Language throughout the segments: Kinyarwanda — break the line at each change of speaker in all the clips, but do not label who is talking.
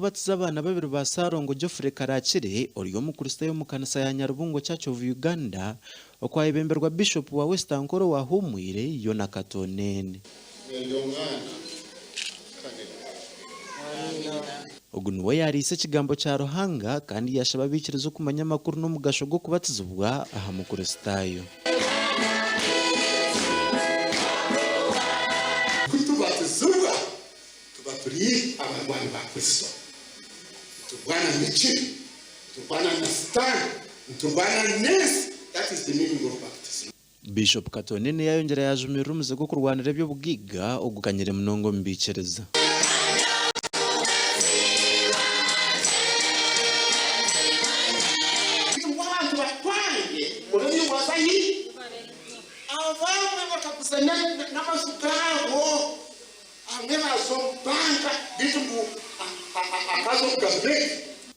Batiza abana babiri ba Sarongo Okureka oriyo mukristo yo mu kanisa ya Nyarubungo Church of Uganda okwayebemberwa Bishop wa Western Koro wa Ahabw'eby'obugaiga yo nakatonene. Ogu niwe yarise ekigambo kya Ruhanga kandi yashaba Abaikiriza kumanya amakuru n'omugasho gwo kubatizibwa aha mukristayo.
Kutubatizibwa tuba turi abarwanyi ba Kristo. Turwana n'iki, turwana na Satani, turwana nesi. That is the meaning of baptism.
Bishop Katonene yayongera yajumira umuze gwo kurwanira eby'obugaiga ogukanyire munongo mu Abaikiriza.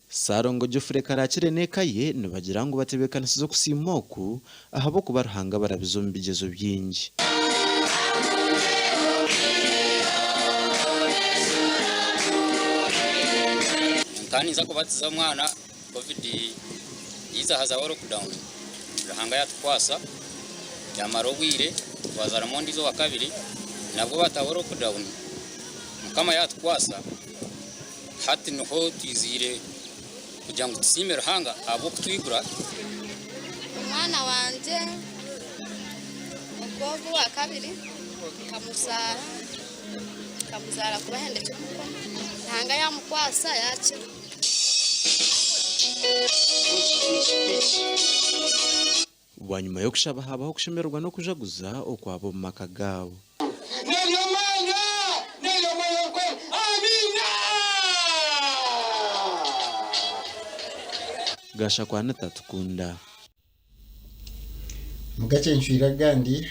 Sarongo Okureka nekaye nibagira ngo batebekanisize kusiimoku ahabo kuba Ruhanga barabizo mu bigezo byingi.
Nkaniza kubatiza mwana COVID iza haza lockdown. Ruhanga yatwasa yamarobwire twazara mondi zo wa kabiri nabwo batawo lockdown. Kama yatwasa hati nuho tizire kugira ngo tusime Ruhanga abo kutwigura.
Umwana wanje ubwo wa kabiri kamuzara kubahendeje kuko Ruhanga yamukwasa yakira.
Wanyuma yo kushaba habaho kushemerwa no kujaguza okwabo mu maka gabo. Gasha kwa natatukunda
Agacencwire gandi